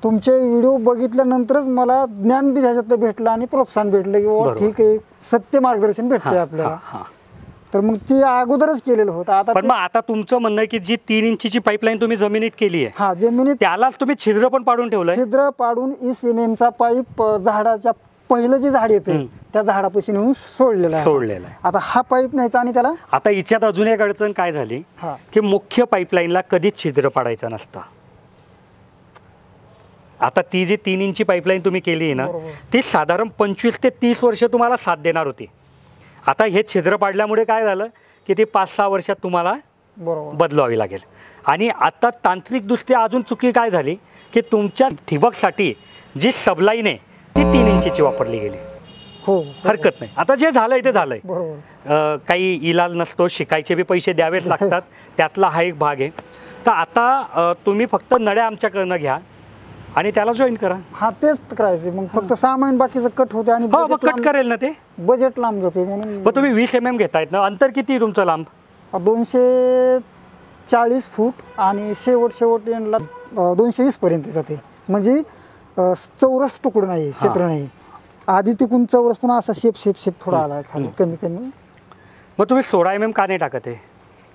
तुमचे व्हिडिओ बघितल्यानंतरच मला ज्ञान बी ह्याच्यातलं भेटलं आणि प्रोत्साहन भेटलं की बाबा ठीक आहे, सत्य मार्गदर्शन भेटते आपल्याला. तर मग ती अगोदरच केलेलं होतं. आता पण मग आता तुमचं म्हणणं आहे की जी 3 इंचीची पाईपलाईन तुम्ही जमिनीत केली आहे, हा जमिनीत त्यालाच तुम्ही छिद्र पण पाडून ठेवलंय. छिद्र पाडून 20 mm चा पाईप झाडाच्या पहिलं जे झाड येते त्या झाडापाशी नेऊन सोडलेलं आहे. आता हा पाईप न्यायचा आणि त्याला आता हिच्यात अजून एक अडचण काय झाली की मुख्य पाईपलाईनला कधीच छिद्र पाडायचं नसतं. आता ती जी 3 इंची पाईपलाईन तुम्ही केली ना, ती साधारण 25 ते 30 वर्ष तुम्हाला साथ देणार होती. आता हे छिद्र पाडल्यामुळे काय झालं की ती 5-6 वर्षात तुम्हाला बदलावी लागेल. आणि आता तांत्रिकदृष्ट्या अजून चुकी काय झाली की तुमच्या ठिबकसाठी जी सबलाईन आहे ती 3 इंचीची वापरली गेली. हो, हरकत नाही. आता जे झालंय ते झालंय, काही इलाज नसतो, शिकायचे बी पैसे द्यावेच लागतात, त्यातला हा एक भाग आहे. तर आता तुम्ही फक्त नळ्या आमच्याकडनं घ्या आणि त्याला जॉईन करा. हा तेच करायचं. मग फक्त सामान बाकीचं कट होते आणि कट करेल ना ते, बजेट लांब जाते म्हणून. मग तुम्ही 20 mm घेतायत ना, अंतर किती तुमचं लांब? 240 फूट आणि शेवट एंडला 220 पर्यंत जाते. म्हणजे चौरस तुकडं नाही, क्षेत्र नाही. आधी तिकून चौरस पुन्हा असा शेप थोडा आला खाली कमी. मग तुम्ही 16 mm का नाही टाकत आहे?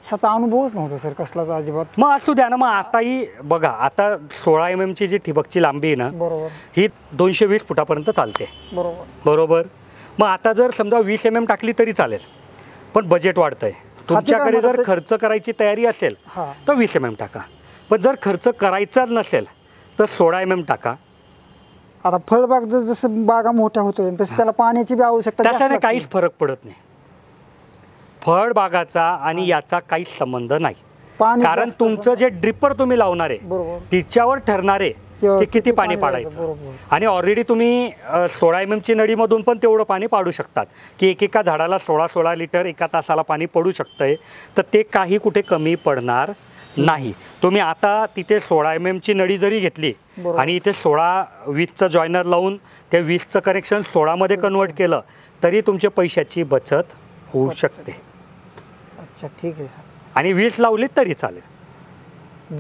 ह्याचा अनुभवच नव्हता सर कसलाच अजिबात. मग असू द्या ना. मग आताही बघा, आता 16 mm ची जी ठिबकची लांबी आहे ना, ही 220 फुटापर्यंत चालते. बरोबर. मग आता जर समजा 20 mm टाकली तरी चालेल, पण बजेट वाढतंय. तुमच्याकडे जर खर्च करायची तयारी असेल तर 20 mm टाका, पण जर खर्च करायचाच नसेल तर 16 mm टाका. आता फळबाग जसं बागा मोठ्या होतोय तसं त्याला पाण्याची बी आवश्यकता. त्याच्याने काहीच फरक पडत नाही. फळबागाचा आणि याचा काहीच संबंध नाही. कारण तुमचं जे ड्रिपर तुम्ही लावणार आहे तिच्यावर ठरणार आहे की किती पाणी पाडायचं. आणि ऑलरेडी तुम्ही 16 mm ची नळीमधून पण तेवढं पाणी पाडू शकतात की एकेका झाडाला 16 लिटर एका तासाला पाणी पडू शकतंय. तर ते काही कुठे कमी पडणार नाही. तुम्ही आता तिथे 16 mm ची नळी जरी घेतली आणि इथे 16-20चं जॉईनर लावून ते 20चं कनेक्शन 16 मध्ये कन्वर्ट केलं तरी तुमच्या पैशाची बचत होऊ शकते. अच्छा, ठीक आहे सर. आणि 20 लावली तरी चालेल.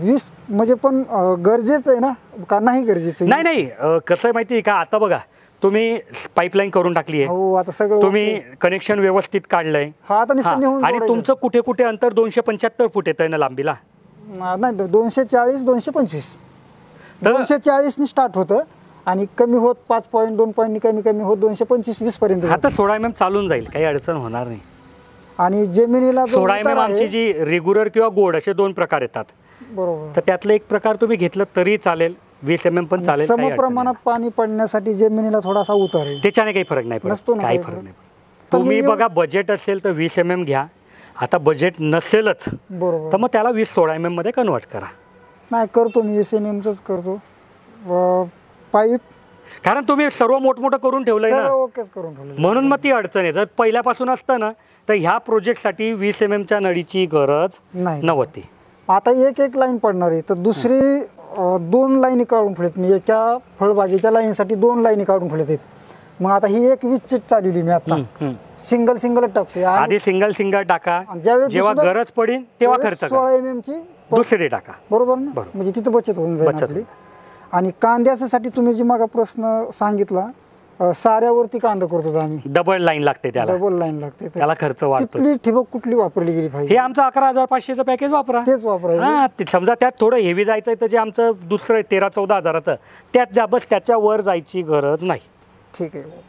20 म्हणजे पण गरजेचं आहे ना का नाही गरजेचं? नाही, कसं आहे माहिती आहे का, आता बघा तुम्ही पाईपलाईन करून टाकली आहे. हो, आता सगळं तुम्ही कनेक्शन व्यवस्थित काढलंय आणि तुमचं कुठे कुठे अंतर 275 फूट येत आहे ना लांबीला? नाही, 240-225. 240 नि स्टार्ट होतं आणि कमी होत 5 पॉईंट 2 पॉईंट कमी होत 225-20 पर्यंत. आता 16 mm चालून जाईल, काही अडचण होणार नाही. आणि जमिनीला 16 mm आमची जी रेग्युलर किंवा गोड असे 2 प्रकार येतात. बरोबर. तर त्यातलं एक प्रकार तुम्ही घेतलं तरी चालेल, 20 mm पण चालेल. समप्रमाणात पाणी पडण्यासाठी जमिनीला थोडासा उतार आहे, त्याच्याने काही फरक नाही पडत. काही फरक नाही. तुम्ही बघा, बजेट असेल तर 20 mm घ्या. आता बजेट नसेलच तर मग त्याला 20-16 mm मध्ये कन्वर्ट करा. नाही, करतो मी 20 mm चंच करतो पाईप. कारण तुम्ही सर्व मोठमोठं करून ठेवलंय ना, म्हणून मग ती अडचण आहे. जर पहिल्यापासून असतं ना तर ह्या प्रोजेक्टसाठी 20 mm च्या नळीची गरज नव्हती. आता एक लाईन पडणार आहे तर दुसरी 2 लाईनी काढून ठेवलेत मी. एका फळबागेच्या लाईनसाठी 2 लाईनी काढून ठेवलेत. मग आता ही एक 20 चीट चालवली मी. आता सिंगल टाकते. आधी सिंगल टाका, जेव्हा गरज पडेल तेव्हा खर्च करा. 16 mm ची दुसरी टाका. बरोबर ना, म्हणजे तिथे बचत होऊन जाईल. आणि कांद्यासाठी तुम्ही जी मागा प्रश्न सांगितला, साऱ्यावरती कांदा करतो आम्ही. डबल लाईन लागते त्याला, डबल लाईन लागते त्याला खर्च वाढतो. तिथली ठिबक कुठली वापरली गेली पाहिजे? हे आमचं 11,500चं पॅकेज वापरा. तेच वापरायचं. समजा त्यात थोडं हेवी जायचं तर जे आमचं दुसरं 13-14 हजाराचं त्यात जा, बस त्याच्या वर जायची गरज नाही. ठीक आहे.